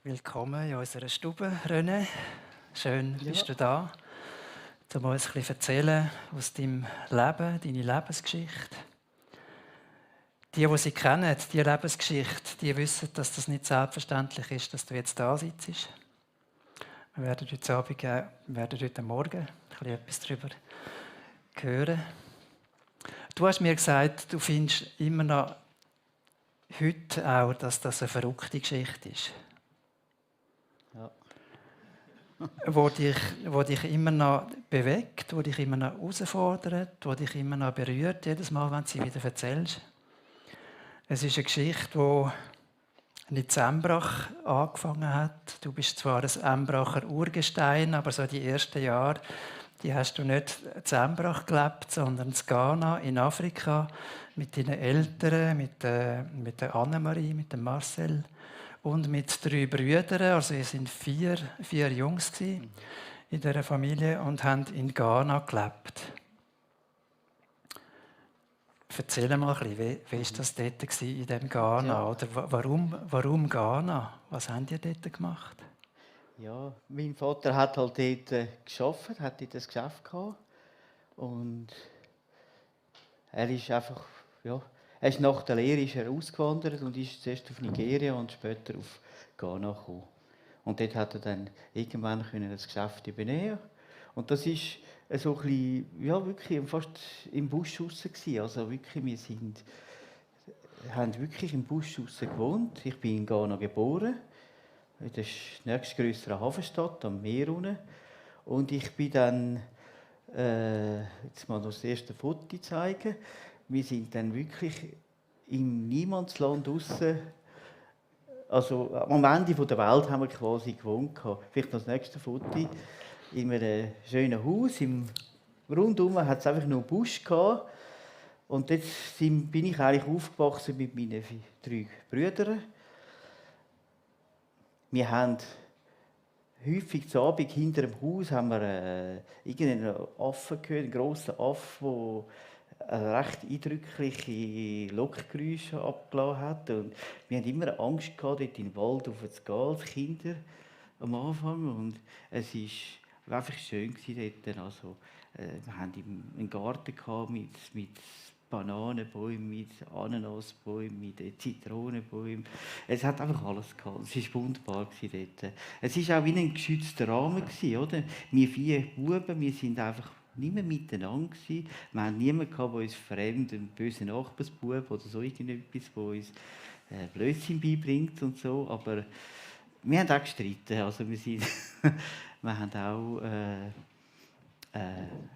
Willkommen in unserer Stube, René. Schön, bist du da, um uns ein bisschen erzählen aus deinem Leben, deine Lebensgeschichte. Die sie kennen, die Lebensgeschichte, die wissen, dass das nicht selbstverständlich ist, dass du jetzt da sitzt. Wir werden heute Morgen ein bisschen etwas darüber hören. Du hast mir gesagt, du findest immer noch heute auch, dass das eine verrückte Geschichte ist. Ja. wo dich immer noch bewegt, wo dich immer noch herausfordert, wo dich immer noch berührt, jedes Mal, wenn du sie wieder erzählst. Es ist eine Geschichte, die in Embrach angefangen hat. Du bist zwar ein Embracher Urgestein, aber so die ersten Jahre, die hast du nicht in Embrach gelebt, sondern in Ghana, in Afrika, mit deinen Eltern, mit der Annemarie, mit dem Marcel und mit 3 Brüdern. Also wir sind vier Jungs in dieser Familie und haben in Ghana gelebt. Erzähl mal ein bisschen, wie war das dort in dem Ghana? Ja. Oder warum Ghana? Was habt ihr dort gemacht? Ja, mein Vater hat halt dort gearbeitet, hat dort das Geschäft gehabt. Und er ist einfach, ja, er ist nach der Lehre ist er ausgewandert und ist zuerst auf Nigeria und später auf Ghana gekommen. Und dort hat er dann irgendwann das Geschäft übernehmen. Und das ist so ein bisschen, ja, wirklich fast im Busch raus gewesen. Also wirklich, haben wirklich im Busch raus gewohnt. Ich bin in Ghana geboren. Das ist die nächstgrößere Hafenstadt am Meer unten. Und ich bin dann, jetzt mal noch das erste Foto zeigen. Wir sind dann wirklich im Niemandsland draussen. Also am Ende der Welt haben wir quasi gewohnt. Vielleicht noch das nächste Foto. In einem schönen Haus. Rundum hat es einfach nur Busch gehabt. Und jetzt bin ich eigentlich aufgewachsen mit meinen 3 Brüdern. Wir haben häufig zu Abend hinter dem Haus haben wir irgendeinen Affen gehört, einen grossen Affen, der recht eindrückliche Lockgeräusche abgelassen hat. Und wir hatten immer Angst gehabt, dort in den Wald zu gehen als Kinder am Anfang. Und es war einfach schön dort. Also, wir hatten einen Garten gehabt mit Bananenbäumen, mit Ananasbäumen, mit Zitronenbäumen. Es hat einfach alles gehabt. Es war wunderbar dort. Es war auch wie ein geschützter Rahmen, oder? Wir 4 Buben, wir sind einfach nicht mehr miteinander gewesen. Wir hatten niemanden gehabt, der uns fremd, einen bösen Nachbarsbub oder so irgendetwas, der uns Blödsinn beibringt und so. Aber wir haben auch gestritten. Also wir haben auch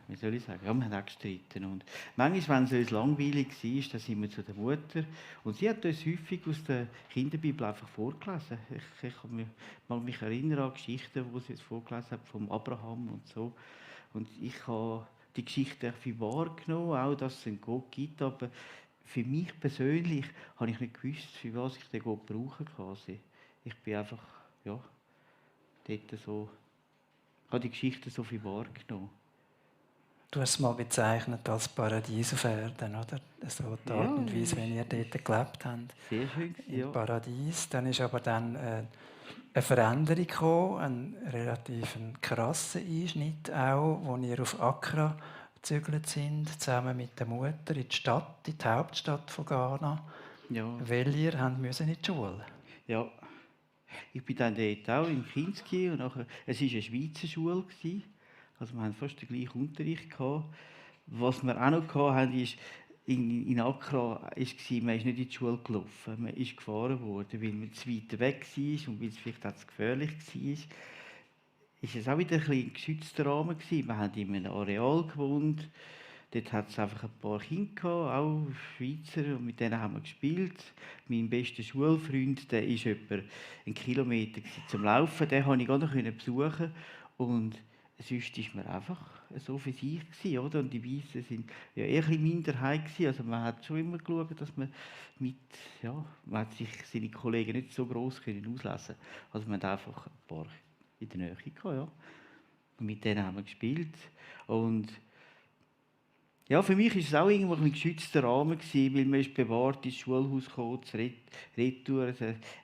wie soll ich sagen, ja, wir haben auch gestritten. Und manchmal, wenn es uns langweilig war, dann sind wir zu der Mutter. Und sie hat uns häufig aus der Kinderbibel einfach vorgelesen. Ich mag mich erinnern an Geschichten, die sie uns vorgelesen hat, vom Abraham und so. Und ich habe die Geschichte viel wahrgenommen, auch, dass es einen Gott gibt. Aber für mich persönlich habe ich nicht gewusst, für was ich den Gott brauchen kann. Ich bin einfach, ja, dort so, ich habe die Geschichte so viel wahrgenommen. Du hast es mal bezeichnet als Paradies auf Erden, oder? So die Art Ja, und Weise, wie ihr dort gelebt habt. sehr schön, Im ja. Paradies. Dann ist aber dann eine Veränderung gekommen, ein relativ krasser Einschnitt auch, wo ihr auf Accra gezügelt sind, zusammen mit der Mutter in die Hauptstadt von Ghana, Ja, weil ihr müssen in die Schule. ja. Ich bin dann dort auch in Kinski und nachher, es war eine Schweizer Schule. Also wir hatten fast den gleichen Unterricht gehabt. Was wir auch noch hatten, ist, in Accra war, man ist nicht in die Schule gelaufen, man ist gefahren worden, weil man zu weit weg war und weil es vielleicht auch zu gefährlich war. Ist es auch wieder ein bisschen ein geschützter Rahmen gewesen. Wir haben in einem Areal gewohnt. Dort hat es einfach ein paar Kinder gehabt, auch Schweizer, und mit denen haben wir gespielt. Mein bester Schulfreund, der war etwa 1 Kilometer zum Laufen, den konnte ich auch noch besuchen. Und sonst war man einfach so für sich gewesen, oder? Und die Weißen sind ja eher ein bisschen Minderheit gewesen. Also man hat schon immer geschaut, dass man man hat sich seine Kollegen nicht so gross auslesen können. Also man hat einfach ein paar in der Nähe gehabt, ja. Und mit denen haben wir gespielt. Und ja, für mich war es auch irgendwo ein geschützter Rahmen gewesen, weil man ist bewahrt ins Schulhaus gekommen, Retour.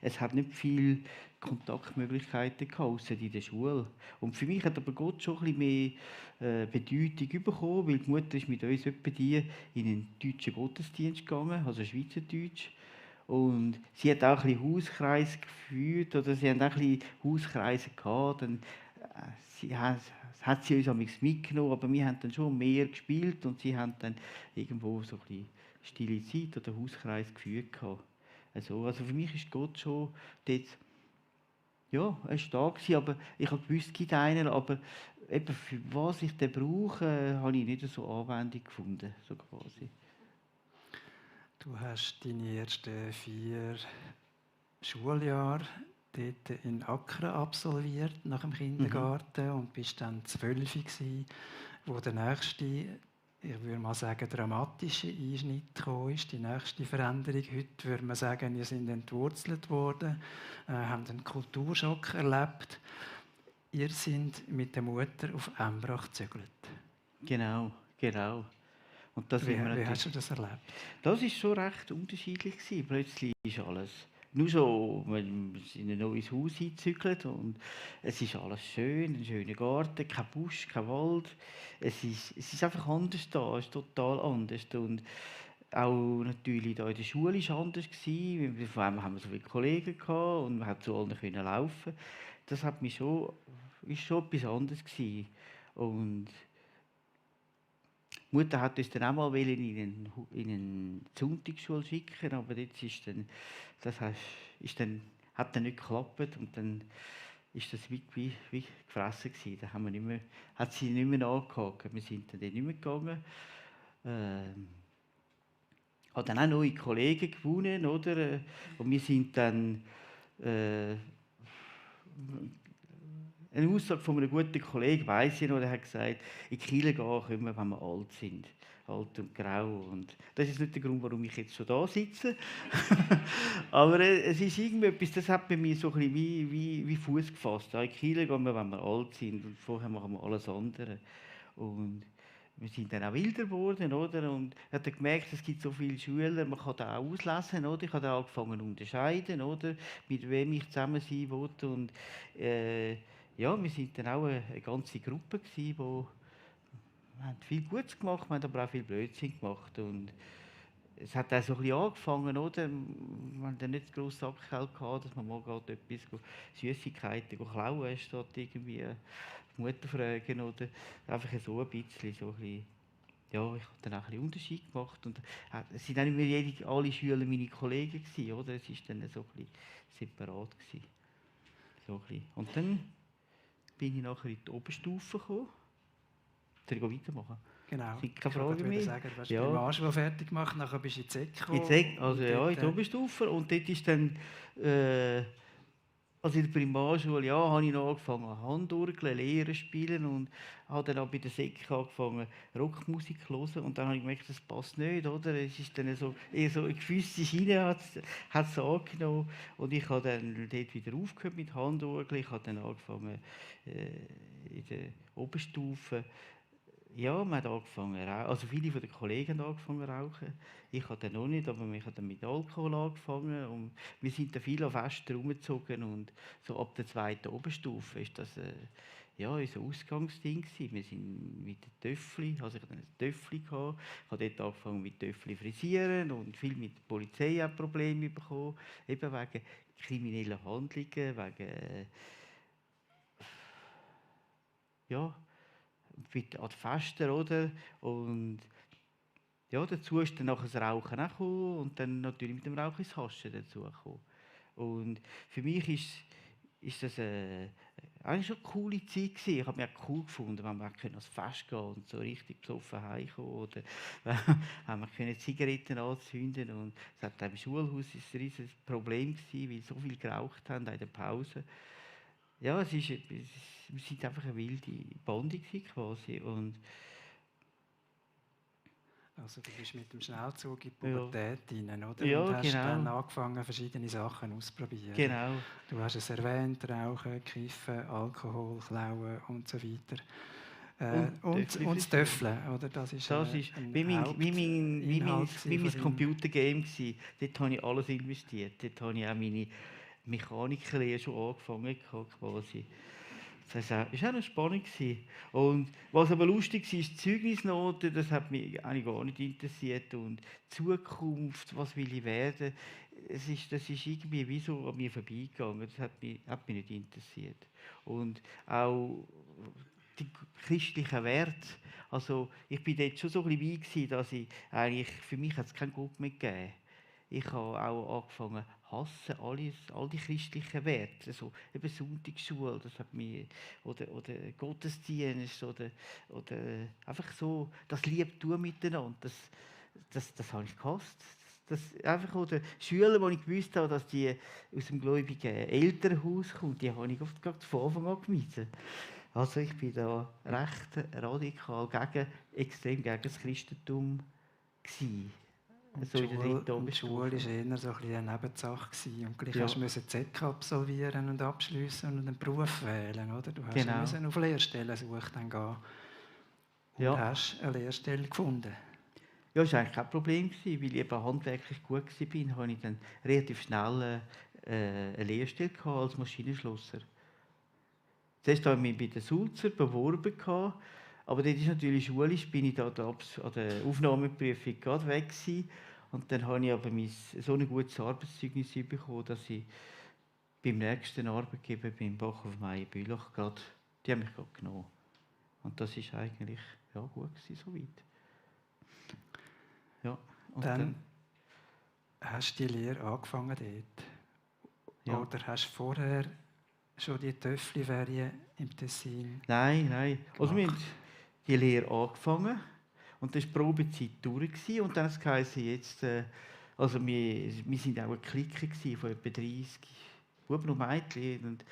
Es hat nicht viel Kontaktmöglichkeiten gehabt, ausser in der Schule. Und für mich hat aber Gott schon ein bisschen mehr Bedeutung bekommen, weil die Mutter ist mit uns etwa die in einen deutschen Gottesdienst gegangen, also Schweizerdeutsch. Und sie hat auch ein bisschen Hauskreis geführt, oder sie haben auch ein bisschen Hauskreise gehabt. Dann, hat sie uns amigs mitgenommen, aber wir haben dann schon mehr gespielt und sie haben dann irgendwo so ein bisschen stille Zeit oder Hauskreis geführt gehabt. Also für mich ist Gott schon dort, ja, er war da gewesen, aber ich habe gewusst, es gibt einen, aber eben für was ich den brauche, habe ich nicht so Anwendung gefunden, so quasi. Du hast deine ersten 4 Schuljahre dort in Accra absolviert, nach dem Kindergarten, und bist dann 12 gewesen, wo der nächste, ich würde mal sagen, dramatische Einschnitt kam, ist die nächste Veränderung. Heute würde man sagen, wir sind entwurzelt worden, haben einen Kulturschock erlebt. Ihr seid mit der Mutter auf Embrach gezögert. Genau. Und das Wie hast du das erlebt? Das war schon recht unterschiedlich gewesen. Plötzlich ist alles nur so, wir sind in ein neues Haus eingezügelt und es ist alles schön, ein schöner Garten, kein Busch, kein Wald. Es ist einfach anders da, es ist total anders. Und auch natürlich da in der Schule war es anders gewesen. Vor allem haben wir so viele Kollegen gehabt und man hat zu allen können laufen. Das hat mich ist schon etwas anderes gewesen. Und die Mutter hat uns dann auch mal in eine Sonntagsschule schicken, aber jetzt hat dann nicht geklappt und dann ist das wie gefressen gewesen. Da hat sie nicht mehr nachgehakt. Wir sind dann nicht mehr gegangen. Habe dann auch neue Kollegen gewonnen, oder? Und wir sind dann eine Aussage von einem guten Kollegen, weiss ich noch, der hat gesagt, in Kiel gehen können wir, wenn wir alt sind. Alt und grau. Und das ist nicht der Grund, warum ich jetzt schon da sitze. Aber es ist irgendwie etwas, das hat bei mir so ein bisschen wie Fuß gefasst. Ja, in Kiel gehen wir, wenn wir alt sind. Und vorher machen wir alles andere. Und wir sind dann auch wilder geworden, oder? Und ich habe gemerkt, es gibt so viele Schüler, man kann da auch auslesen, oder? Ich habe dann angefangen zu unterscheiden, oder? Mit wem ich zusammen sein wollte. Und ja, wir sind dann auch eine ganze Gruppe gewesen, wir haben viel Gutes gemacht, wir haben aber auch viel Blödsinn gemacht. Und es hat auch so ein bisschen angefangen, oder? Wir haben dann nicht das grosse Sackgeld gehabt, dass man mal gerade etwas Süßigkeiten klauen, statt irgendwie die Mutter fragen, oder? Einfach so ein bisschen, ja, ich habe dann auch ein bisschen Unterschied gemacht. Und es sind auch nicht mehr alle Schüler meine Kollegen gewesen, oder? Es war dann so ein bisschen separat gewesen. So ein bisschen. Und dann bin ich nachher in die Oberstufe gekommen. Soll ich weitermachen? Genau. Keine Frage mehr. Sagen, du hast die Primarschule fertig gemacht, nachher bist du in die SEK gekommen. In die SEK, also ja, in die Oberstufe. Und dort ist dann, also in der Primarschule, ja, habe ich noch angefangen Handorgeln, Lehrer spielen und habe dann auch bei der SEK angefangen Rockmusik zu hören. Und dann habe ich gemerkt, das passt nicht, oder? Es ist dann so, eher so eine gewisse Schiene hat es angenommen. Und ich habe dann dort wieder aufgehört mit Handorgeln. Ich habe dann angefangen in der Oberstufe. Ja, man hat angefangen also viele von den Kollegen haben angefangen zu rauchen. Ich habe dann noch nicht, aber ich habe dann mit Alkohol angefangen und wir sind dann viel an Festen rumgezogen und so ab der 2. Oberstufe ist das ja, unser Ausgangsding gewesen. Wir sind mit den Töffli, also ich hatte ein Töffli gehabt, ich habe dort angefangen mit Töffli frisieren und viel mit der Polizei auch Probleme bekommen, eben wegen kriminellen Handlungen, wegen ja, an die Festen, oder? Und ja, dazu ist dann nachher das Rauchen auch gekommen und dann natürlich mit dem Rauchen ins Haschen dazu gekommen. Und für mich ist das eigentlich schon eine coole Zeit gewesen. Ich habe mich auch cool gefunden, wenn wir ans Fest gehen und so richtig besoffen heimkommen oder wenn wir Zigaretten anzünden und es hat im Schulhaus ein riesiges Problem gewesen, weil so viel geraucht haben in der Pause. Ja, wir sind einfach eine wilde Bande quasi. Und also du bist mit dem Schnellzug in die Pubertät rein, oder? Ja, und hast genau. Dann angefangen, verschiedene Sachen auszuprobieren. Genau. Du hast es erwähnt, Rauchen, Kiffen, Alkohol, Klauen und so weiter. Und das Töffeln, oder? Das ist wie mein Computergame gewesen. Dort habe ich alles investiert. Dort habe ich auch Mechanikerlehre schon angefangen hatte, quasi. Das war auch noch spannend. Und was aber lustig war, ist die Zeugnisnoten, das hat mich eigentlich gar nicht interessiert. Und die Zukunft, was will ich werden, das ist irgendwie wie so an mir vorbeigegangen. Das hat mich nicht interessiert. Und auch die christlichen Werte, also ich bin dort schon so ein bisschen weit gewesen, dass ich eigentlich, für mich hat es keinen Gott mehr gegeben. Ich habe auch angefangen zu hassen, all die christlichen Werte, so eben Sonntagsschule, das hat mich, oder Gottesdienst, oder einfach so, das Liebtun miteinander, das habe ich gehasst. Das einfach, oder Schüler, wo ich gewusst habe, dass die aus dem gläubigen Elternhaus kommen, die habe ich oft gerade von Anfang an gemieden. Also ich bin da recht radikal extrem gegen das Christentum gewesen. Und So in der dritten die Schule Oberstufe. war eher so ein bisschen eine Nebensache gewesen. Und gleich Ja. musst du die ZK absolvieren und abschließen und einen Beruf wählen, oder? Du hast Genau. müssen auf Lehrstellensuche dann gehen. Und Ja. hast eine Lehrstelle gefunden. Ja, das war eigentlich kein Problem, weil ich eben handwerklich gut war, habe ich dann relativ schnell eine Lehrstelle als Maschinenschlosser. Zuerst habe ich mich bei den Sulzer beworben, aber dort ist natürlich schulisch, bin ich da an der Aufnahmeprüfung gerade weg gewesen. Und dann habe ich aber so ein gutes Arbeitszeugnis bekommen, dass ich beim nächsten Arbeitgeber, beim Bachhof Meyer-Bülach, die haben mich gerade genommen. Und das war eigentlich gut gewesen, soweit. Ja, und Dann hast du die Lehre angefangen dort. Ja. Oder hast du vorher schon die Töffli-Ferien im Tessin? Nein. Also wir haben die Lehre angefangen und dann war die Probezeit durch und dann heisst es jetzt, also wir sind auch eine Clique von etwa 30 Buben und Mädchen und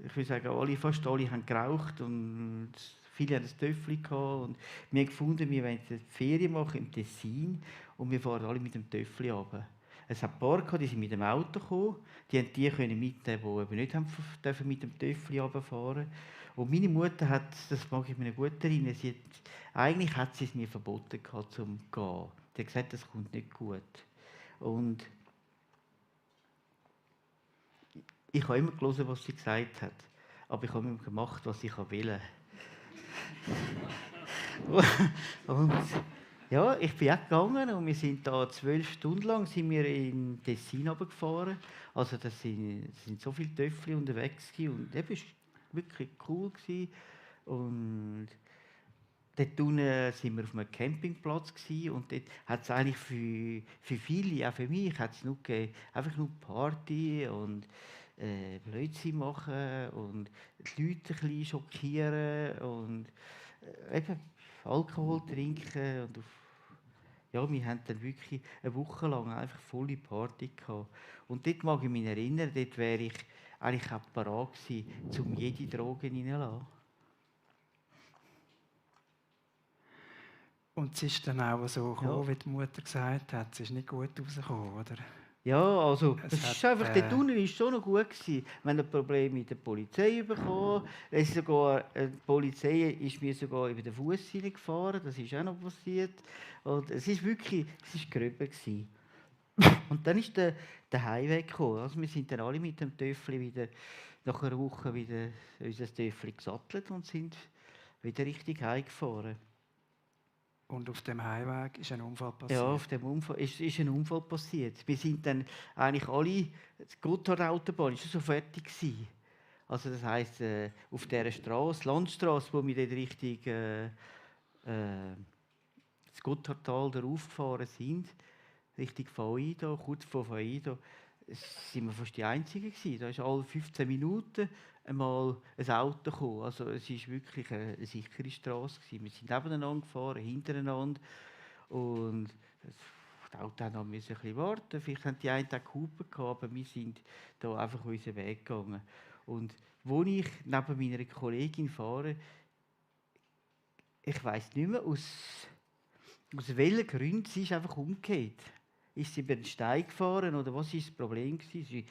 ich würde sagen, fast alle haben geraucht und viele hatten ein Töffli gehabt und wir haben gefunden, wir wollen eine Ferien machen im Tessin und wir fahren alle mit dem Töffli runter. Es hat ein paar gehabt, die sind mit dem Auto gekommen, die können mitnehmen, die eben nicht haben dürfen mit dem Töffli runterfahren. Und meine Mutter hat, das mag ich mir gut erinnern, eigentlich hat sie es mir verboten gehabt, zum gehen. Sie hat gesagt, das kommt nicht gut. Und ich habe immer gelesen, was sie gesagt hat. Aber ich habe immer gemacht, was ich wollte. Und ja, ich bin auch gegangen und wir sind da 12 Stunden lang sind wir in Tessin runtergefahren. Also das sind so viele Töffel unterwegs gewesen. Und das war wirklich cool gewesen. Und dort unten sind wir auf einem Campingplatz gewesen. Und dort hat es eigentlich für viele, auch für mich, hat's nur gegeben, einfach nur Party und Blödsinn machen und die Leute ein bisschen schockieren und eben Alkohol trinken und wir haben dann wirklich eine Woche lang einfach volle Party gehabt. Und dort mag ich mich erinnern, dort wäre ich eigentlich auch parat gewesen, um jede Droge reinzulassen. Und es ist dann auch so gekommen, wie die Mutter gesagt hat, es ist nicht gut rausgekommen, oder? Ja, also es ist einfach, der Tunnel war schon noch gut gewesen. Wir haben ein Problem mit der Polizei bekommen. Die Polizei ist mir sogar über den Fuß hineingefahren. Das ist auch noch passiert. Und es ist wirklich, gröber gewesen. Und dann ist der Heimweg gekommen. Also wir sind dann alle mit dem Töffli wieder nach einer Woche wieder unser Töffli gesattelt und sind wieder richtig heimgefahren. Und auf dem Heimweg ist ein Unfall passiert? Ja, auf dem Unfall ist ein Unfall passiert. Wir sind dann eigentlich alle, die Gotthard-Autobahn war schon so fertig gewesen. Also das heisst, auf dieser Straße, Landstraße, wo wir dort Richtung das Gotthardtal raufgefahren sind, Richtung Faido, kurz vor Faido, sind wir fast die Einzigen gewesen. Da ist alle 15 Minuten einmal ein Auto gekommen. Also es war wirklich eine sichere Straße gewesen. Wir sind nebeneinander gefahren, hintereinander und die Autos mussten ein bisschen warten. Vielleicht haben die einen Tag gehupen, aber wir sind da einfach unseren Weg gegangen. Und wo ich neben meiner Kollegin fahre, ich weiss nicht mehr, aus welchen Gründen, sie ist einfach umgekehrt. Ist sie über den Stein gefahren oder was war das Problem? Sie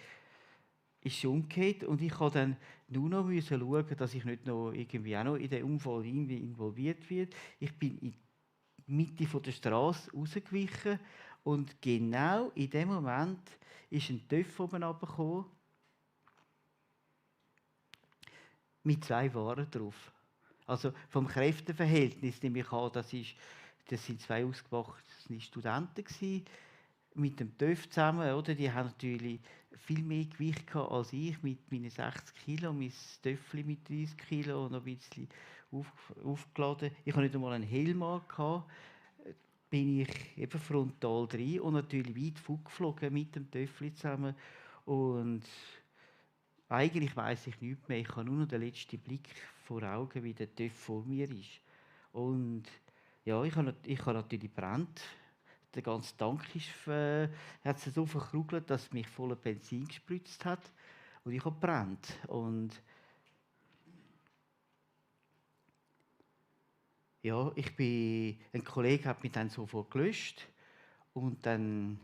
ist umgekehrt und ich musste dann nur noch schauen, dass ich nicht noch irgendwie auch noch in den Unfall involviert werde. Ich bin in die Mitte der Straße rausgewichen und genau in dem Moment ist ein Töff oben runtergekommen mit 2 Waren drauf. Also vom Kräfteverhältnis nehme ich an, das sind 2 ausgewachsene Studenten gewesen, mit dem TÜV zusammen, oder? Die haben natürlich viel mehr Gewicht gehabt als ich mit meinen 60 Kilo, mein Töffli mit 30 Kilo und noch ein bisschen aufgeladen. Ich hatte nicht einmal einen Helm gehabt, bin ich eben frontal rein und natürlich weit fortgeflogen mit dem Töffli zusammen. Und eigentlich weiss ich nichts mehr. Ich habe nur noch den letzten Blick vor Augen, wie der TÜV vor mir ist. Und ja, ich habe natürlich brennt. Der ganze Tank hat sich so verkrugelt, dass es mich voller Benzin gespritzt hat. Und ich habe brennt. Und ja, ein Kollege hat mich dann sofort gelöscht. Und dann,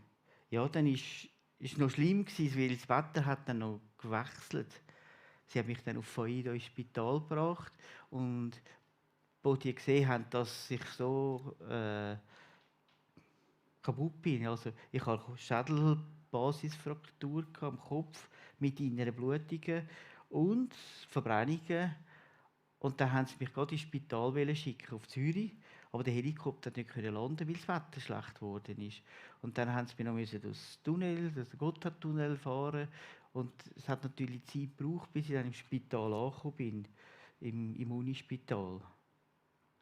ja, dann ist noch schlimm gewesen, weil das Wetter hat dann noch gewechselt. Sie haben mich dann auf Faido ins Spital gebracht und wo die gesehen haben, dass ich so kaputt bin. Also ich hatte Schädelbasisfraktur am Kopf mit inneren Blutungen und Verbrennungen. Und dann haben sie mich gerade ins Spital schicken, auf Zürich. Aber der Helikopter konnte nicht landen, weil das Wetter schlecht geworden ist. Und dann mussten sie mich noch durch den Gotthardtunnel fahren. Und es hat natürlich Zeit gebraucht, bis ich dann im Spital angekommen bin, im Unispital.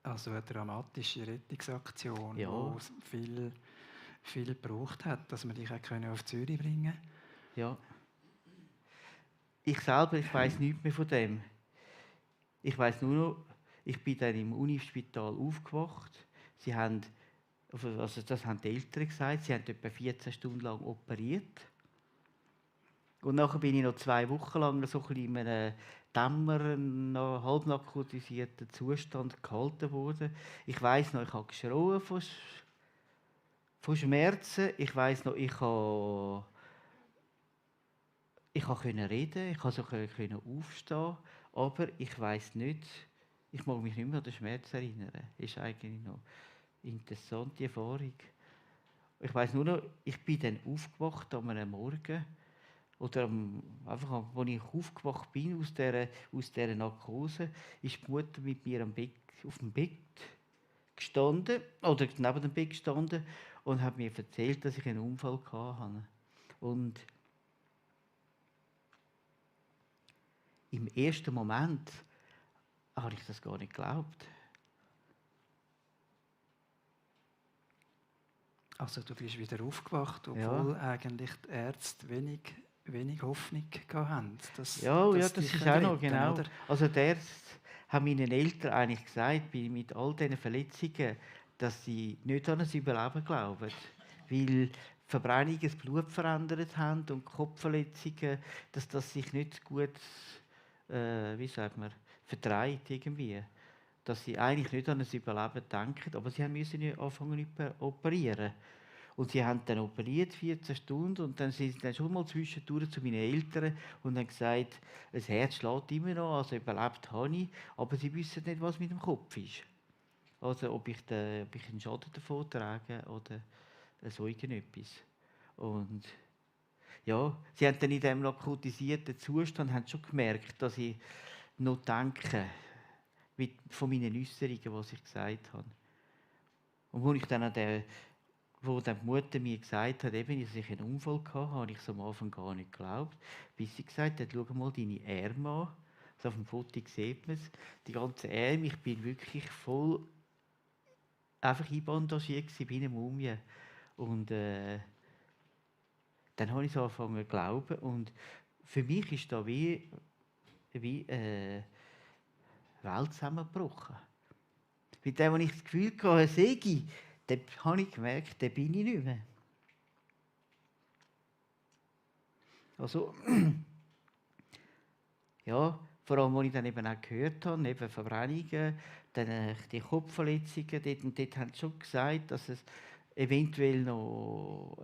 Also eine dramatische Rettungsaktion, Ja. die viel gebraucht hat, dass man dich auch auf Zürich bringen konnte. Ja. Ich weiss nichts mehr von dem. Ich weiss nur noch, ich bin dann im Unispital aufgewacht. Sie haben, also das haben die Eltern gesagt, sie haben etwa 14 Stunden lang operiert. Und nachher bin ich noch 2 Wochen lang so ein in einem Dämmer, halb narkotisierten Zustand gehalten worden. Ich weiss noch, ich habe geschrien von Schmerzen. Ich weiss noch, ich konnte reden, ich konnte aufstehen, aber ich weiss nicht, ich mag mich nicht mehr an den Schmerz erinnern. Das ist eigentlich noch eine interessante Erfahrung. Ich weiss nur noch, ich bin dann aufgewacht an einem Morgen, oder einfach, als ich aufgewacht bin aus dieser Narkose, ist die Mutter mit mir auf dem Bett gestanden, oder neben dem Bett gestanden, und hat mir erzählt, dass ich einen Unfall hatte. Und im ersten Moment habe ich das gar nicht geglaubt. Also du bist wieder aufgewacht, obwohl eigentlich die Ärzte wenig Hoffnung hatten. Das ist auch noch, genau. Oder? Also die Ärzte haben meinen Eltern eigentlich gesagt, mit all diesen Verletzungen, dass sie nicht an ein Überleben glauben. Weil Verbrennungen das Blut verändert haben und Kopfverletzungen, dass das sich nicht gut, vertreibt irgendwie. Dass sie eigentlich nicht an ein Überleben denken, aber sie müssen ja anfangen zu operieren. Und sie haben dann operiert, 14 Stunden, und dann sind sie dann schon mal zwischendurch zu meinen Eltern und haben gesagt, das Herz schlägt immer noch, also überlebt habe ich, aber sie wissen nicht, was mit dem Kopf ist. Also ob ich einen Schaden davon trage oder so irgendetwas. Und ja, sie haben dann in diesem narkotisierten Zustand haben schon gemerkt, dass ich noch denke, von meinen Äußerungen, was ich gesagt habe. Und wo ich dann wo dann die Mutter mir gesagt hat, eben, dass ich einen Unfall hatte, habe ich es am Anfang gar nicht geglaubt. Bis sie gesagt hat, schau mal deine Arme an. Also auf dem Foto sieht man es. Die ganzen Arme, ich bin wirklich voll einfach einbandagiert wie eine Mumie. Und dann habe ich so angefangen zu glauben. Und für mich ist da wie Welt zusammengebrochen. Mit dem, wo ich das Gefühl hatte, Segi, dann habe ich gemerkt, da bin ich nicht mehr. Also, ja, vor allem, als ich dann eben auch gehört habe, eben Verbrennungen, dann die Kopfverletzungen, dort haben sie schon gesagt, dass es eventuell noch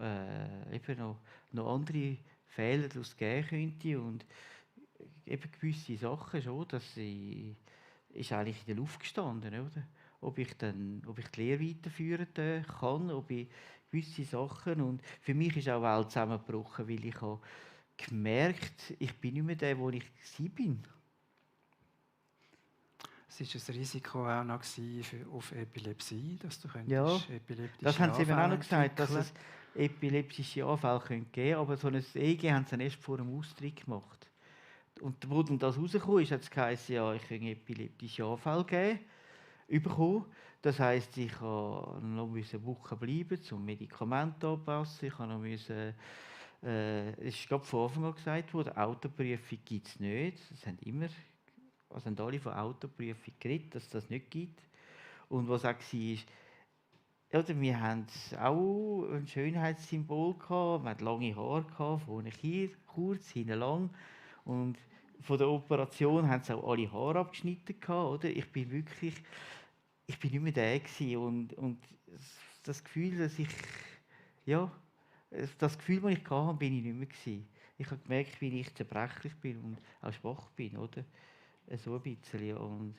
andere Fehler daraus geben könnte und eben gewisse Sachen schon, dass sie ist eigentlich in der Luft gestanden, oder? Ob ich die Lehre weiterführen kann, ob ich gewisse Sachen, und für mich ist auch die Welt zusammengebrochen, weil ich habe gemerkt, ich bin nicht mehr der, wo ich bin. Es war ein Risiko auch noch auf Epilepsie, dass du Ja, epileptische das haben sie eben auch Anfälle noch gesagt, dass entwickeln. es epileptische Anfälle geben könnte. Aber so ein EEG haben sie dann erst vor dem Austritt gemacht. Und wo dann das rausgekommen ist, hat es geheißen, ja, ich könnte epileptische Anfälle bekommen. Das heisst, ich musste noch eine Woche bleiben, um Medikamente anpassen. Ich musste noch, es ist gerade von Anfang an gesagt worden, Autoprüfung gibt es nicht. Haben alle von Autoprüfung geredet, dass es das nicht gibt. Und was auch war, oder wir hatten auch ein Schönheitssymbol gehabt. Wir hatten lange Haare gehabt, vorne hier kurz, hinten lang. Und von der Operation haben sie auch alle Haare abgeschnitten gehabt, oder? Ich bin nicht mehr der gewesen. Und das Gefühl, das Gefühl, das ich hatte, bin ich nicht mehr gewesen. Ich habe gemerkt, wie ich zerbrechlich bin und auch schwach bin, oder? So ein bisschen. Und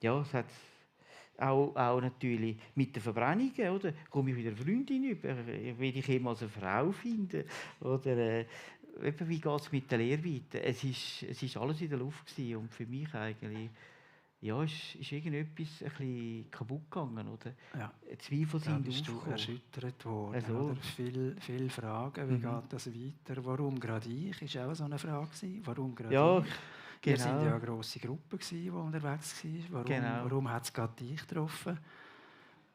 ja, es hat auch natürlich mit den Verbrennungen, oder? Komme ich wieder eine Freundin über? Will ich jemals eine Frau finden? Oder wie geht es mit der Lehre weiter? Es ist alles in der Luft gewesen und für mich eigentlich, ja, ist irgendetwas ein bisschen kaputt gegangen, oder? Ja. Zweifel Da sind bist du aufgekommen. erschüttert worden, Also, oder? Viele Fragen, wie geht das weiter? Warum gerade ich? Ist auch so eine Frage gewesen. Warum gerade ja, ich? Wir genau. sind ja eine grosse Gruppe gewesen, die unterwegs war. Warum hat es gerade dich getroffen?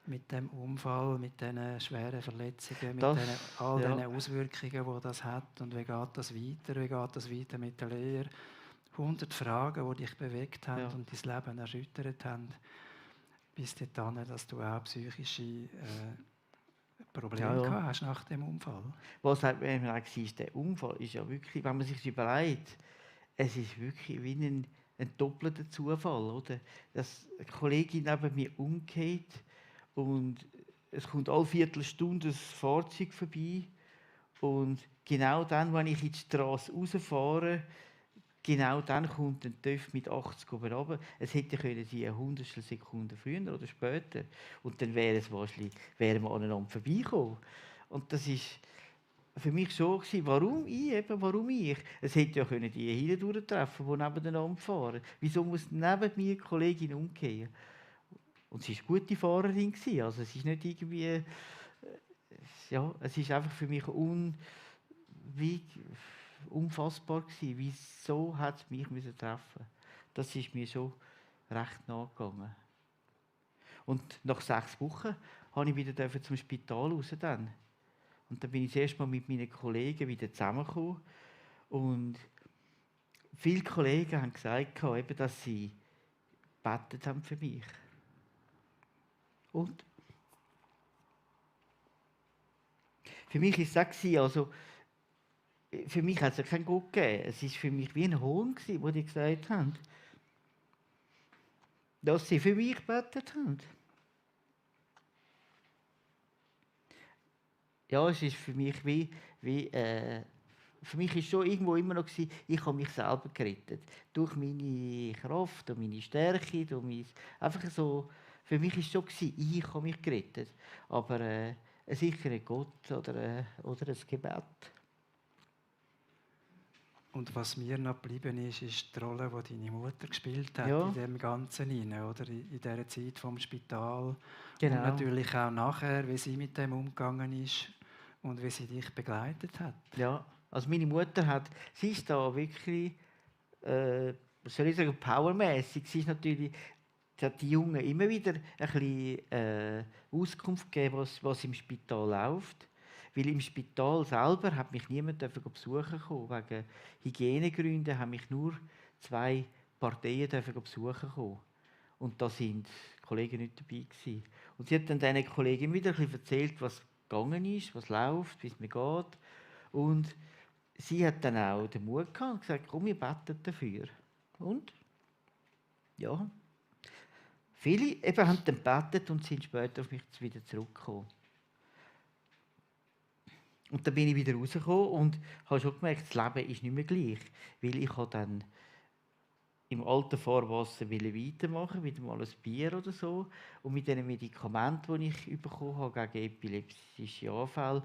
Mit dem Unfall, mit diesen schweren Verletzungen, mit all diesen Auswirkungen, die das hat. Und wie geht das weiter? Wie geht das weiter mit der Lehre? 100 Fragen, die dich bewegt haben und dein Leben erschüttert haben. Bis dahin, dass du auch psychische Probleme gehabt hast nach dem Unfall. Was halt, wenn man auch sieht, der Unfall ist ja wirklich, wenn man sich überlegt, es ist wirklich wie ein doppelter Zufall, oder? Dass eine Kollegin neben mir umgeht und es kommt alle Viertelstunde ein Fahrzeug vorbei und genau dann, wenn ich in die Straße rausfahre, genau dann kommt ein TÜV mit 80 oben runter. Es hätte können sie eine Hundertstel Sekunde früher oder später. Und dann wären wir aneinander vorbeigekommen. Und das ist für mich so gewesen, warum ich? Es hätte ja können die hier durchtreffen, die nebeneinander fahren. Wieso muss neben mir eine Kollegin umkehren? Und sie war eine gute Fahrerin gewesen. Also es ist nicht irgendwie, es ist einfach für mich unfassbar gewesen. Wieso hat es mich treffen? Das ist mir schon recht nachgegangen. Und nach 6 Wochen durfte ich wieder zum Spital raus. Und dann bin ich das erste Mal mit meinen Kollegen wieder zusammengekommen. Und viele Kollegen haben gesagt, eben, dass sie gebetet haben für mich. Und für mich war es auch, also für mich hat es ja keinen Gott gegeben. Es war für mich wie ein Hohn, wo die gesagt haben, dass sie für mich gebetet haben. Ja, es ist für mich für mich ist schon irgendwo immer noch gewesen, ich habe mich selber gerettet. Durch meine Kraft, durch meine Stärke, einfach so, für mich ist es schon gewesen, ich habe mich gerettet. Aber sicher nicht Gott oder ein Gebet. Und was mir noch geblieben ist die Rolle, die deine Mutter gespielt hat in dem Ganzen hinein, oder in dieser Zeit vom Spital. Genau. Und natürlich auch nachher, wie sie mit dem umgegangen ist und wie sie dich begleitet hat. Ja, also meine Mutter sie ist da wirklich, soll ich sagen, powermässig. Sie ist natürlich, sie hat die Jungen immer wieder ein bisschen Auskunft gegeben, was im Spital läuft. Weil im Spital selber hat mich niemand besuchen kommen. Wegen Hygienegründen haben mich nur 2 Parteien besuchen kommen. Und da sind die Kollegen nicht dabei gewesen. Und sie hat dann diesen Kollegen wieder ein bisschen erzählt, was gegangen ist, was läuft, wie es mir geht. Und sie hat dann auch den Mut gehabt und gesagt, komm, wir beten dafür. Und ja, viele eben haben dann gebetet und sind später auf mich wieder zurückgekommen. Und dann bin ich wieder rausgekommen und habe schon gemerkt, das Leben ist nicht mehr gleich. Weil ich habe dann im alten Fahrwasser weitermachen, wieder mal ein Bier oder so. Und mit den Medikamenten, die ich bekommen habe gegen epileptische Anfälle,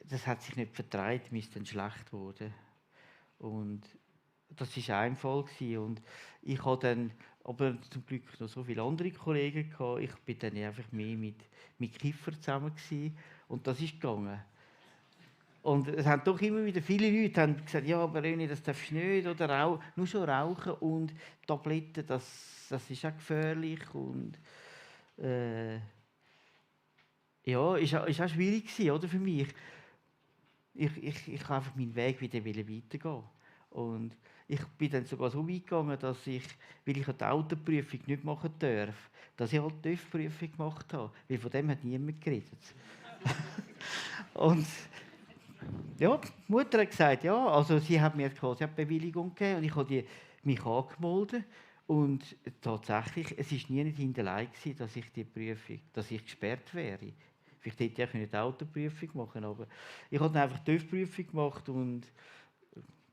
das hat sich nicht vertreibt, mir ist dann schlecht geworden. Und Das war ein Fall gewesen. Und ich hatte dann aber zum Glück noch so viele andere Kollegen gehabt. Ich bin dann einfach mehr mit Kiffer zusammen gewesen. Und das ist gegangen. Und es haben doch immer wieder viele Leute haben gesagt, ja, aber René, das darfst du nicht, oder nur schon rauchen und Tabletten, das ist auch gefährlich. Und ja, ist auch schwierig gewesen, oder, für mich. Ich habe einfach meinen Weg wieder weitergehen. Und ich bin dann sogar so weit gegangen, dass ich, weil ich die Autoprüfung nicht machen darf, dass ich halt die TÜV-Prüfung gemacht habe. Weil von dem hat niemand geredet. Und ja, die Mutter hat gesagt, ja, also sie hat mir quasi eine Bewilligung gegeben und ich habe mich angemeldet. Und tatsächlich, es war nie nicht hinterlegt, dass ich die Prüfung, dass ich gesperrt wäre. Vielleicht hätte ich nicht die Autoprüfung machen, aber ich habe dann einfach die TÜV-Prüfung gemacht und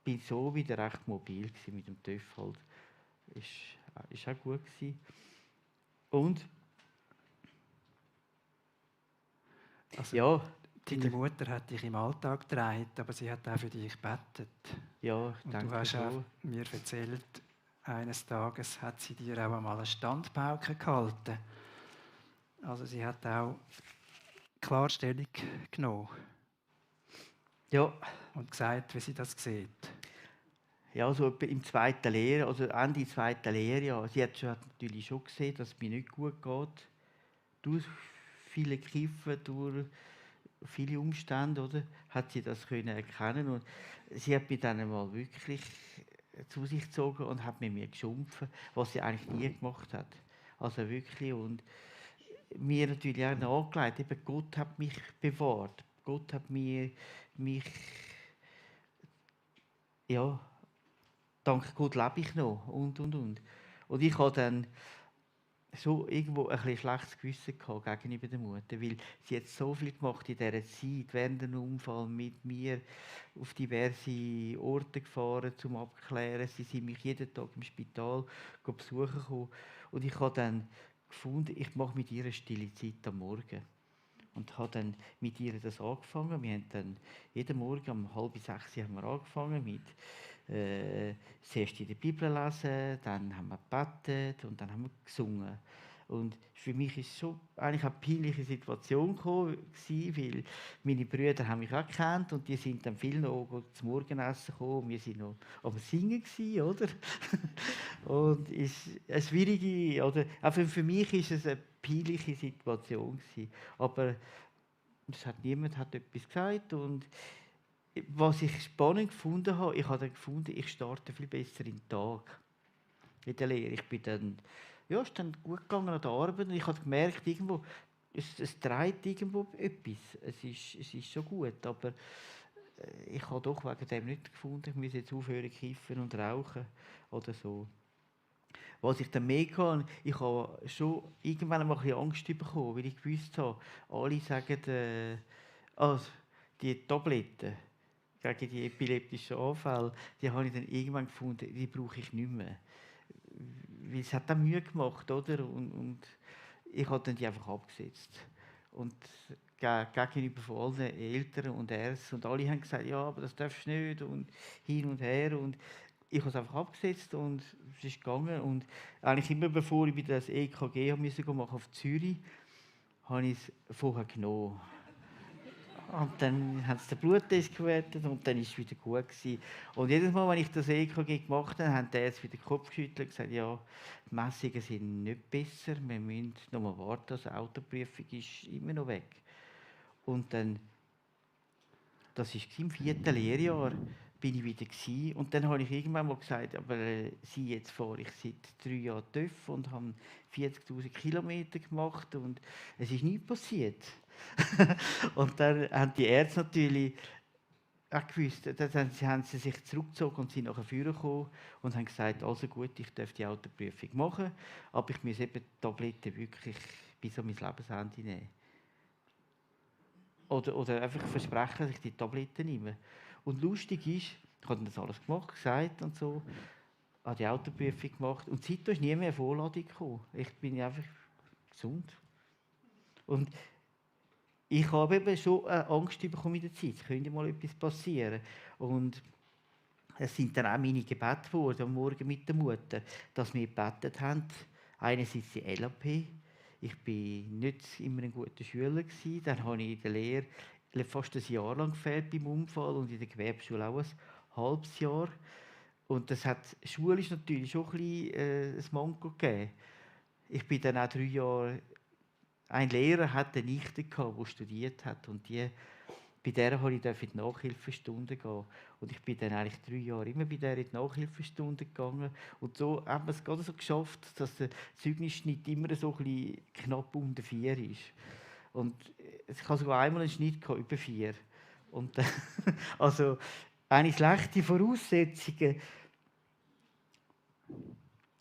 bin so wieder recht mobil mit dem TÜV halt. Ist auch gut gewesen. Und Also, ja, deine Mutter hat dich im Alltag getragen, aber sie hat auch für dich gebetet. Ja, ich und denke du hast so. auch mir erzählt, eines Tages hat sie dir auch einmal eine Standpauke gehalten. Also sie hat auch klar Stellung genommen. Ja. Und gesagt, wie sie das sieht. Ja, so im zweiten Lehrjahr, also Ende zweiten Lehrjahr. Sie hat natürlich schon gesehen, dass es mir nicht gut geht. Durch viele Kiffen, durch viele Umstände, oder? Hat sie das können erkennen. Und sie hat mich dann einmal wirklich zu sich gezogen und hat mit mir geschumpfen, was sie eigentlich nie gemacht hat. Also wirklich. Und mir natürlich auch nahegelegt, eben Gott hat mich bewahrt. Gott hat mich ja, dank Gott lebe ich noch und. Und ich hatte dann so irgendwo ein bisschen schlechtes Gewissen gehabt gegenüber der Mutter, weil sie hat so viel gemacht in dieser Zeit, während dem Unfall mit mir auf diverse Orte gefahren, zum Abklären. Sie sind mich jeden Tag im Spital besuchen gekommen. Und ich habe dann gefunden, ich mache mit ihr eine stille Zeit am Morgen. Und habe dann mit ihr das angefangen. Wir haben dann jeden Morgen um 5:30 haben wir angefangen mit zuerst in der Bibel lesen, dann haben wir gebetet und dann haben wir gesungen. Und für mich ist so eigentlich eine peinliche Situation gekommen, weil meine Brüder haben mich auch gekannt und die sind dann viel noch zum Morgenessen gekommen und wir sind noch am Singen gewesen, oder? Und ist eine schwierige, oder? Auch für mich ist es eine peinliche Situation gewesen. Aber niemand hat etwas gesagt und was ich spannend gefunden habe, ich habe dann gefunden, ich starte viel besser in den Tag in der Lehre. Ich bin dann, ja, ist dann gut gegangen an der Arbeit und ich habe gemerkt, irgendwo, es dreht irgendwo etwas. Es ist schon gut, aber ich habe doch wegen dem nicht gefunden, ich muss jetzt aufhören kiffen und rauchen oder so. Was ich dann mehr hatte, ich habe schon irgendwann einmal ein bisschen Angst bekommen, weil ich gewusst habe, alle sagen, also, die Tabletten gegen die epileptischen Anfälle, die habe ich dann irgendwann gefunden, die brauche ich nicht mehr. Weil es hat dann Mühe gemacht, oder? Und ich habe dann die einfach abgesetzt. Und gegenüber von allen Eltern und Ärzten und alle haben gesagt, ja, aber das darfst du nicht und hin und her. Und ich habe es einfach abgesetzt und es ist gegangen. Und eigentlich immer bevor ich das EKG machen musste auf Zürich, habe ich es vorher genommen. Und dann haben sie den Bluttest gewertet und dann war es wieder gut gewesen. Und jedes Mal, wenn ich das EKG gemacht habe, haben die Ärzte wieder den Kopf geschüttelt und gesagt, ja, die Messungen sind nicht besser, wir müssen noch mal warten, also die Autoprüfung ist immer noch weg. Und dann, das war im 4. Lehrjahr, bin ich wieder gewesen. Und dann habe ich irgendwann mal gesagt, aber Sie, jetzt fahre ich seit 3 Jahren TÜV und habe 40'000 Kilometer gemacht und es ist nichts passiert. Und dann haben die Ärzte natürlich auch gewusst, dann haben sie sich zurückgezogen und sind nachher vorne gekommen und haben gesagt, also gut, ich darf die Autoprüfung machen, aber ich muss eben die Tabletten wirklich bis an mein Lebensende nehmen. Oder einfach versprechen, dass ich die Tabletten nehme. Und lustig ist, ich habe das alles gemacht, gesagt und so, habe die Autoprüfung gemacht und seitdem ist nie mehr eine Vorladung gekommen. Ich bin einfach gesund. Und ich habe eben schon Angst bekommen in der Zeit, es könnte mal etwas passieren. Und Es sind dann auch meine Gebete geworden, am Morgen mit der Mutter, dass wir gebetet haben. Einerseits die LAP. Ich war nicht immer ein guter Schüler gewesen. Dann habe ich in der Lehre fast ein Jahr lang gefehlt beim Unfall und in der Gewerbeschule auch ein halbes Jahr. Und das hat schulisch natürlich schon ein bisschen ein Manko gegeben. Ich bin dann auch 3 Jahre. Ein Lehrer hatte eine Nichte gehabt, die studiert hat und bei der durfte ich in die Nachhilfestunde gehen. Und ich bin dann eigentlich 3 Jahre immer bei der in die Nachhilfestunde gegangen. Und so haben wir es gerade so geschafft, dass der Zeugnisschnitt immer so ein bisschen knapp unter 4 ist. Und ich hatte sogar einmal einen Schnitt gehabt, über 4. Und also eine schlechte Voraussetzungen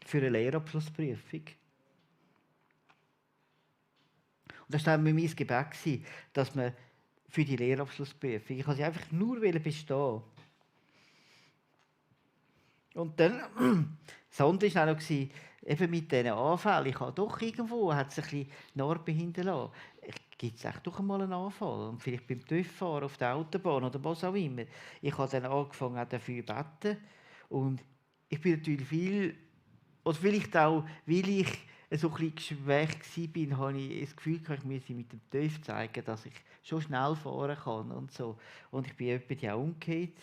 für eine Lehrabschlussprüfung. Und das war dann mein Gebet, dass man für die Lehrabschlussprüfung, ich wollte sie einfach nur bestehen. Und dann, das andere war auch noch, eben mit diesen Anfällen, ich habe doch irgendwo, hat es ein bisschen Narben hinterlassen. Gibt es echt doch einmal einen Anfall? Und vielleicht beim TÜV-Fahren auf der Autobahn oder was auch immer. Ich habe dann angefangen, auch dafür zu beten. Und ich bin natürlich viel, oder vielleicht auch, weil ich so ein bisschen geschwächt war, habe ich das Gefühl, ich müsse mit dem TÜV zeigen, dass ich schon schnell fahren kann und so. Und ich bin etwa auch umgekehrt.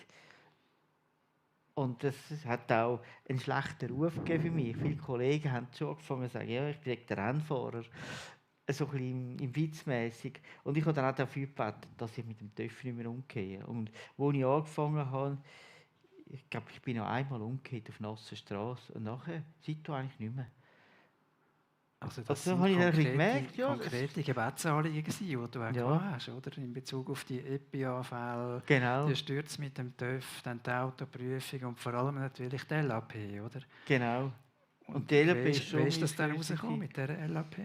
Und das hat auch einen schlechten Ruf gegeben für mich. Viele Kollegen haben schon angefangen zu sagen, ja, ich bin der Rennfahrer. So ein bisschen im Witzmäßig. Und ich habe dann auch dafür gebetet, dass ich mit dem TÜV nicht mehr umgehe. Und als ich angefangen habe, ich glaube, ich bin noch einmal umgekehrt auf nasser Straße. Und nachher, seitdem eigentlich nicht mehr. Also das Also sind habe ich dann gemerkt, ja, konkrete Gebetsanliegen gewesen, die du auch ja, hast, oder? In Bezug auf die EPI-Anfälle, genau, die Stürze mit dem TÜV, dann die Autoprüfung und vor allem natürlich die LAP, oder? genau. Und Und die LAP wie ist ist, wie schon ist mein das dann grösster rausgekommen gewesen. mit dieser LAP?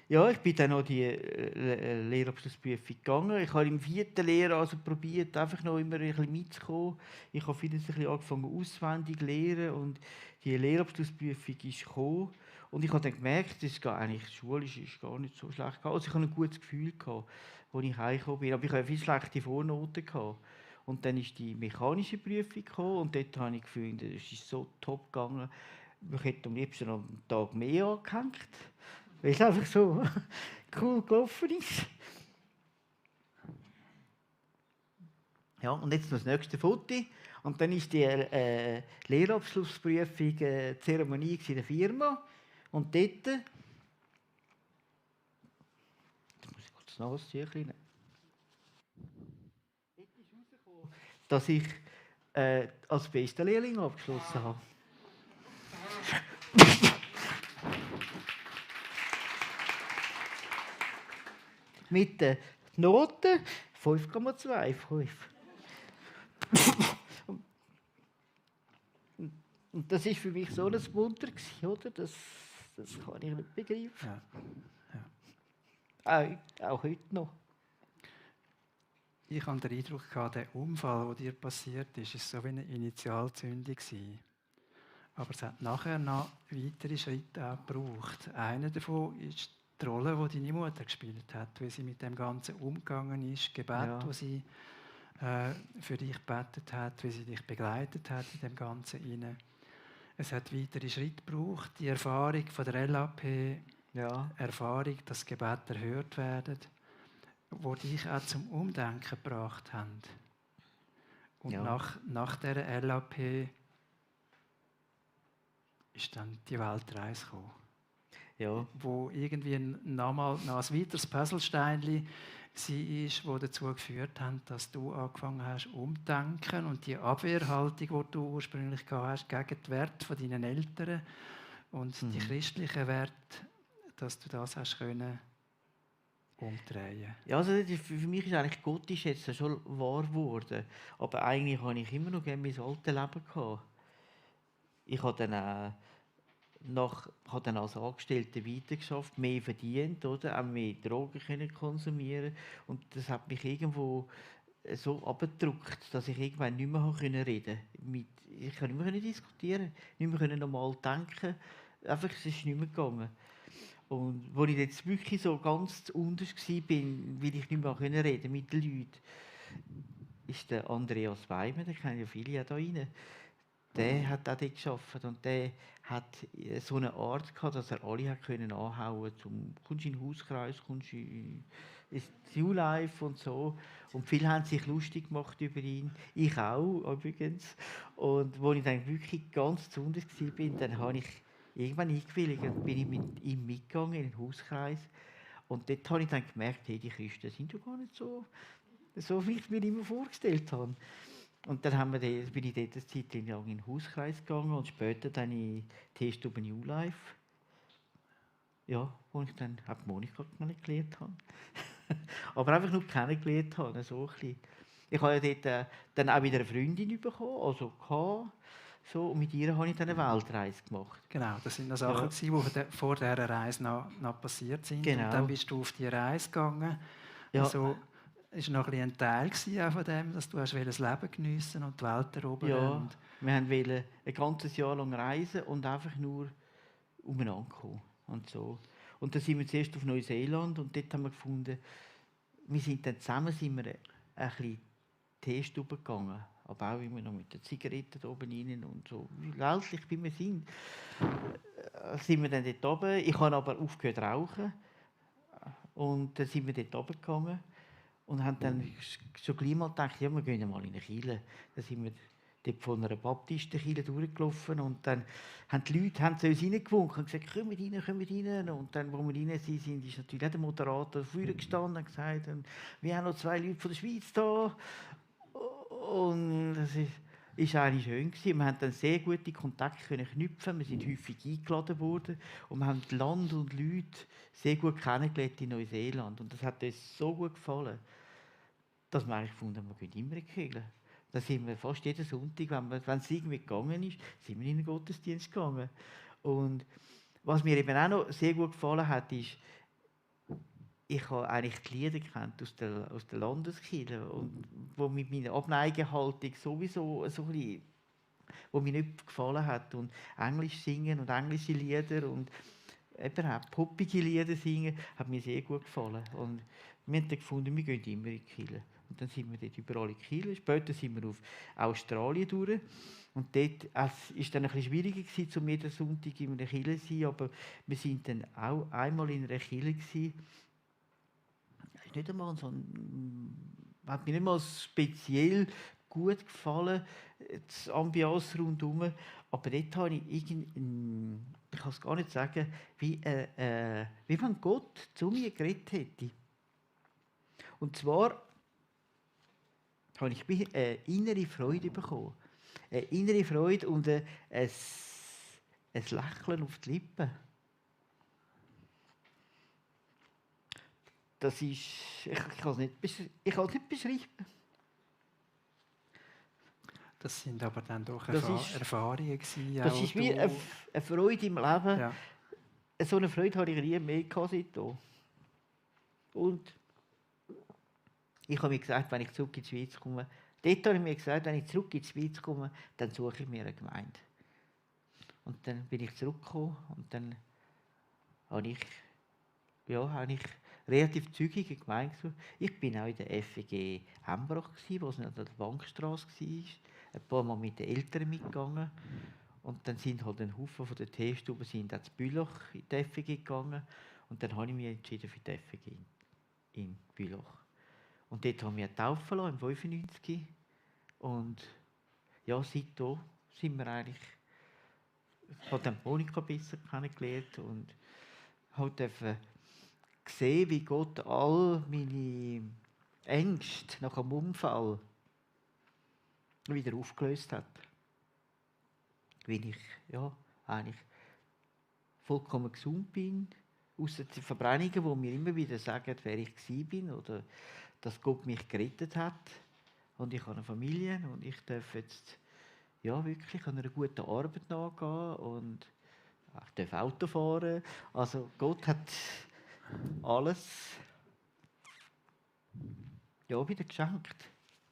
Ja, ich bin dann noch die Lehrabschlussprüfung gegangen. Ich habe im 4. Lehrjahr also probiert, einfach noch immer ein bisschen mitzukommen. Ich habe vieles ein bisschen angefangen auswendig zu lernen und die Lehrabschlussprüfung ist gekommen. Und ich habe dann gemerkt, das ist eigentlich schulisch ist gar nicht so schlecht gegangen. Also ich habe ein gutes Gefühl gehabt, als ich heimgekommen bin. Aber ich hatte viel schlechte Vornoten gehabt. Und dann ist die mechanische Prüfung gekommen und dort habe ich gefunden, es ist so top gegangen. Ich hätte am liebsten noch einen Tag mehr angehängt, weil es einfach so cool gelaufen ist. Ja, und jetzt noch das nächste Foto. Und dann ist die Lehrabschlussprüfung Zeremonie in der Firma. Und dort, jetzt muss ich kurz noch was nehmen. Dort ist herausgekommen, dass ich als bester Lehrling abgeschlossen habe. Mit den Noten 5,25. Und das war für mich so ein Wunder, oder? Das kann ich nicht begreifen. Ja. Auch heute noch. Ich hatte den Eindruck, der Unfall, der dir passiert ist, war so wie eine Initialzündung gewesen. Aber es hat nachher noch weitere Schritte auch gebraucht. Einer davon ist die Rolle, die deine Mutter gespielt hat, wie sie mit dem Ganzen umgegangen ist, Gebet, Ja. wo sie für dich gebetet hat, wie sie dich begleitet hat in dem Ganzen inne. Es hat weitere Schritte gebraucht, die Erfahrung von der LAP, Ja. Erfahrung, dass Gebete erhört werden, die dich auch zum Umdenken gebracht haben. Und Ja. nach dieser LAP ist dann die Weltreise gekommen. Ja. Wo irgendwie noch ein weiteres Puzzlesteinchen war, das dazu geführt hat, dass du angefangen hast umzudenken und die Abwehrhaltung, die du ursprünglich gehabt hast, gegen die Werte deiner Eltern und die christlichen Werte, dass du das hast können umdrehen. Ja, also für mich ist eigentlich Gott ist jetzt schon wahr geworden. Aber eigentlich habe ich immer noch gerne mein altes Leben gehabt. Ich habe dann habe dann als Angestellter weitergeschafft, mehr verdient, oder? Auch mehr Drogen können konsumieren. Und das hat mich irgendwo so abgedrückt, dass ich irgendwann nicht mehr reden konnte. Ich konnte nicht mehr diskutieren, nicht mehr normal denken. Einfach, es ist nicht mehr gegangen. Und als ich jetzt wirklich so ganz unterst war, weil ich nicht mehr reden mit den Leuten, ist der Andreas Weimer, den kennen ja viele ja da rein. Der hat auch dort gearbeitet und der hat so eine Art gehabt, dass er alle hat können anhauen konnte. Kommst in den Hauskreis, kommst ins New Life und so. Und viele haben sich lustig gemacht über ihn. Ich auch übrigens. Und als ich dann wirklich ganz besonders war, dann habe ich irgendwann eingewilligt und bin ich mit ihm mitgegangen in den Hauskreis. Und dort habe ich dann gemerkt, hey, die Christen sind ja gar nicht so, wie ich mir immer vorgestellt habe. Und dann bin ich dort eine Zeit lang in den Hauskreis gegangen und später dann in Teestube New Life. Ja, wo ich dann auch Monika kennengelernt habe. Aber einfach nur kennengelernt habe, so ein bisschen. Ich habe ja dort dann auch wieder eine Freundin bekommen, so, und mit ihr habe ich dann eine Weltreise gemacht. Genau, das sind noch Sachen, die vor dieser Reise noch passiert sind. Genau. Und dann bist du auf die Reise gegangen. Ja. Also, es war noch ein Teil von dem, dass du das Leben geniessen und die Welt erobern. Ja, wir wollten ein ganzes Jahr lang reisen und einfach nur umeinander kommen. Und so. Und dann sind wir zuerst auf Neuseeland und dort haben wir gefunden, wir sind dann zusammen ein bisschen Teestube gegangen. Aber auch immer noch mit den Zigaretten da oben rein und so. Wie weltlich wie wir sind. Sind wir dann dort oben. Ich habe aber aufgehört zu rauchen. Und dann sind wir dort oben gegangen. Und haben dann schon gleich mal gedacht, ja, wir gehen mal in eine Kirche. Dann sind wir dort von einer Baptistenkirche durchgelaufen und dann haben die Leute zu uns reingewunken und gesagt, kommt rein. Und dann, als wir rein sind, ist natürlich auch der Moderator vorne gestanden und gesagt, wir haben noch 2 Leute von der Schweiz da. Und das ist eigentlich schön gewesen. Wir haben dann sehr gute Kontakte knüpfen. Wir sind häufig eingeladen worden und wir haben Land und Leute sehr gut kennengelernt in Neuseeland. Und das hat uns so gut gefallen, dass wir eigentlich gefunden haben, wir gehen immer in die Kirche. Da sind wir fast jeden Sonntag, wenn es irgendwie gegangen ist, sind wir in den Gottesdienst gegangen. Und was mir eben auch noch sehr gut gefallen hat, ist, ich habe eigentlich die Lieder gekannt aus der Landeskirche und wo mit meiner Abneigehaltung sowieso so ein bisschen, wo mir nicht gefallen hat und Englisch singen und englische Lieder und eben auch poppige Lieder singen, hat mir sehr gut gefallen. Und wir haben dann gefunden, wir gehen immer in die Kirche. Und dann sind wir dort überall in die Kirche. Später sind wir auf Australien durch. Und dort war es dann ein bisschen schwieriger gewesen, um jeden Sonntag in einer Kirche zu sein, aber wir sind dann auch einmal in einer Kirche gewesen. Nicht einmal hat mir nicht mal speziell gut gefallen, das Ambiance rundherum. Aber dort habe ich ich kann es gar nicht sagen, wie wenn Gott zu mir geredet hätte. Und zwar habe ich eine innere Freude bekommen. Eine innere Freude und ein Lächeln auf die Lippen. Das ist, ich kann es nicht beschreiben. Das sind aber dann doch Erfahrungen gewesen. Das ist wie eine Freude im Leben. Ja. So eine Freude habe ich nie mehr seitdem. Und ich habe mir gesagt, wenn ich zurück in die Schweiz komme, dort habe ich mir gesagt, wenn ich zurück in die Schweiz komme, dann suche ich mir eine Gemeinde. Und dann bin ich zurückgekommen und dann habe ich relativ zügig eine Gemeinde gesucht. Ich bin auch in der FEG Hembrach, wo es an der Bankstrasse war. Ein paar Mal mit den Eltern mitgegangen. Und dann sind halt ein Haufen von der Teestube sind auch zu Bülach in die FEG gegangen. Und dann habe ich mich entschieden für die FEG in Bülach. Und dort haben wir taufen lassen, im 95. Und ja, seitdem sind wir eigentlich, ich habe dann Monika besser kennengelernt und dürfen sehen, wie Gott all meine Ängste nach dem Unfall wieder aufgelöst hat. Wie ich eigentlich vollkommen gesund bin, ausser die Verbrennungen, wo mir immer wieder sagen, wer ich gewesen bin oder dass Gott mich gerettet hat. Und ich habe eine Familie und ich darf jetzt wirklich an einer guten Arbeit nachgehen und ich darf Auto fahren. Also Gott hat alles wieder geschenkt,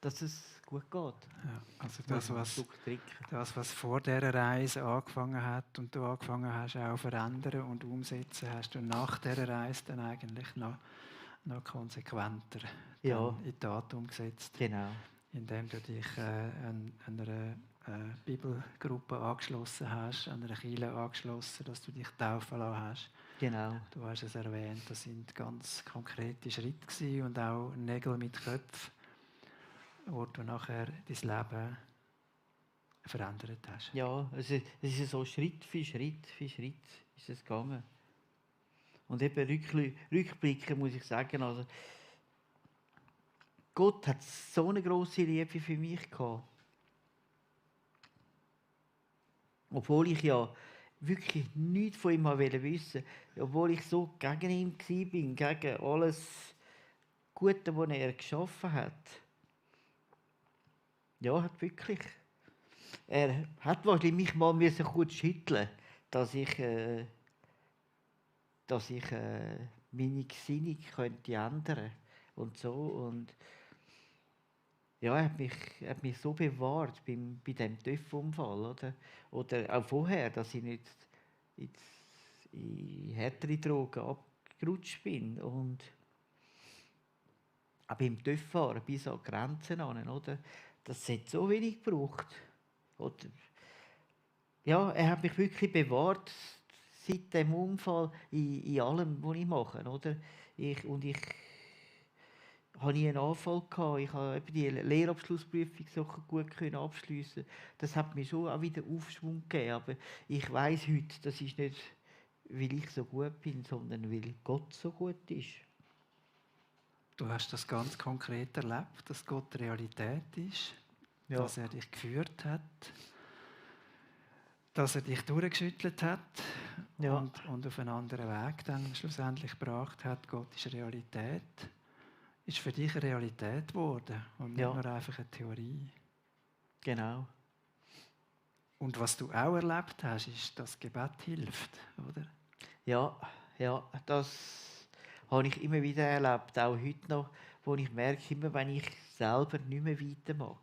dass es gut geht. Ja, also das, was vor dieser Reise angefangen hat und du angefangen hast auch verändern und umsetzen, hast du nach dieser Reise dann eigentlich noch konsequenter in die Tat umgesetzt. Genau. indem du dich einer Bibelgruppe angeschlossen hast, an einer Kirche angeschlossen, dass du dich taufen lassen hast. Genau. Du hast es erwähnt, das sind ganz konkrete Schritte gewesen und auch Nägel mit Köpfen, wo du nachher dein Leben verändert hast. Ja, es ist so Schritt für Schritt ist es gegangen. Und eben rückblicken muss ich sagen, also Gott hat so eine grosse Liebe für mich gehabt. Obwohl ich ja wirklich nichts von ihm wissen wollte. Obwohl ich so gegen ihn war, gegen alles Gute, was er geschaffen hat. Ja, hat wirklich. Er hat wahrscheinlich mich mal kurz schütteln, dass ich meine Gesinnung könnte ändern und so. Und ja, er hat mich so bewahrt bei diesem TÜV-Unfall, oder auch vorher, dass ich nicht in härtere Drogen abgerutscht bin. Und auch beim TÜV-Fahren bis an die Grenzen an, oder? Das hat so wenig gebraucht. Oder, ja, er hat mich wirklich bewahrt seit dem Unfall in allem, was ich mache, oder? Ich hatte nie einen Anfall gehabt. Ich konnte eben die Lehrabschlussprüfung so gut abschliessen. Das hat mir schon auch wieder Aufschwung gegeben. Aber ich weiss heute, das ist nicht, weil ich so gut bin, sondern weil Gott so gut ist. Du hast das ganz konkret erlebt, dass Gott Realität ist, Ja. dass er dich geführt hat, dass er dich durchgeschüttelt hat Ja. und auf einen anderen Weg dann schlussendlich gebracht hat. Gott ist Realität. Ist für dich eine Realität geworden und nicht nur einfach eine Theorie. Genau. Und was du auch erlebt hast, ist, dass Gebet hilft, oder? Ja, das habe ich immer wieder erlebt, auch heute noch, wo ich merke, immer wenn ich selber nicht mehr weiter mag,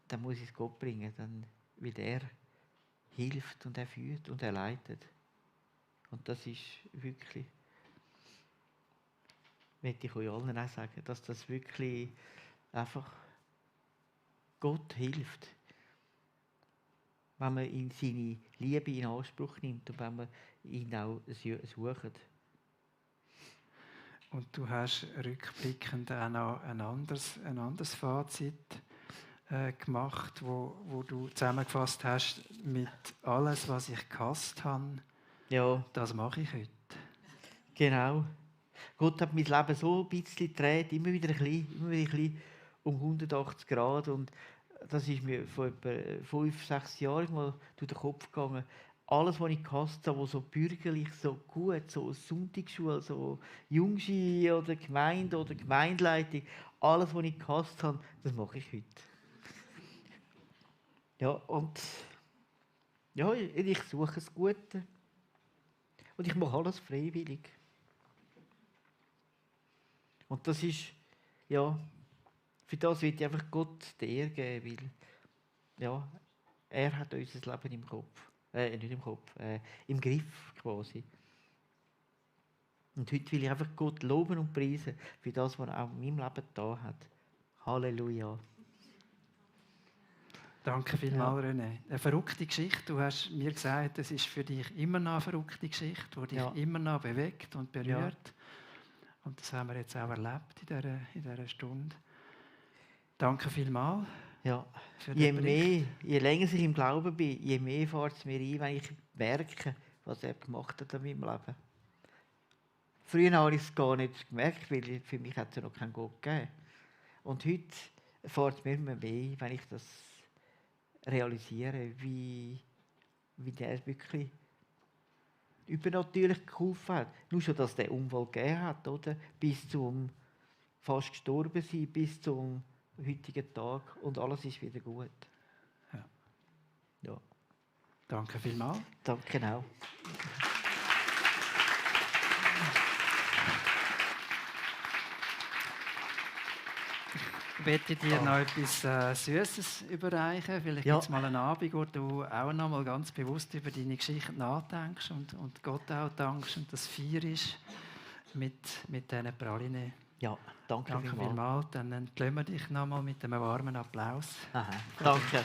dann muss ich es Gott bringen, dann wird er hilft und er führt und er leitet. Und das ist wirklich, möchte ich euch allen auch sagen, dass das wirklich einfach Gott hilft. Wenn man in seine Liebe in Anspruch nimmt und wenn man ihn auch sucht. Und du hast rückblickend auch noch ein anderes Fazit gemacht, wo du zusammengefasst hast mit alles, was ich gehasst habe, Ja. Das mache ich heute. Genau. Gott hat mein Leben so ein bisschen gedreht, immer wieder ein bisschen um 180 Grad. Und das ist mir vor etwa 5, 6 Jahren mal durch den Kopf gegangen. Alles, was ich gehasst habe, was so bürgerlich, so gut, so Sonntagsschule, so Jungschi oder Gemeinde oder Gemeindeleitung, alles, was ich gehasst habe, das mache ich heute. Ja, und ja, ich suche das Gute. Und ich mache alles freiwillig. Und das ist, ja, für das wird ich einfach Gott die Ehre geben, weil, ja, er hat unser Leben im Kopf. Nicht im Kopf, im Griff quasi. Und heute will ich einfach Gott loben und preisen für das, was er auch in meinem Leben da hat. Halleluja. Danke vielmals, René. Eine verrückte Geschichte. Du hast mir gesagt, es ist für dich immer noch eine verrückte Geschichte, die dich immer noch bewegt und berührt. Ja. Und das haben wir jetzt auch erlebt in dieser Stunde. Danke vielmals. Ja. Je länger ich im Glauben bin, je mehr fährt es mir ein, wenn ich merke, was er gemacht hat in meinem Leben. Früher habe ich es gar nicht gemerkt, weil für mich hat es ja noch keinen Gott gegeben. Und heute fährt es mir immer mehr, wenn ich das realisiere, wie der wirklich übernatürlich geholfen hat. Nur schon, dass der Unfall gegeben hat, oder? Bis zum fast gestorben sein, bis zum heutigen Tag. Und alles ist wieder gut. Ja. Danke vielmals. Danke auch. Ich möchte dir noch etwas Süßes überreichen. Vielleicht gibt es mal einen Abend, wo du auch noch mal ganz bewusst über deine Geschichte nachdenkst und Gott auch dankst und das feierst mit diesen Pralinen. Ja, danke vielmals. vielmals. Dann entlösen wir dich nochmal mit einem warmen Applaus. Aha, danke.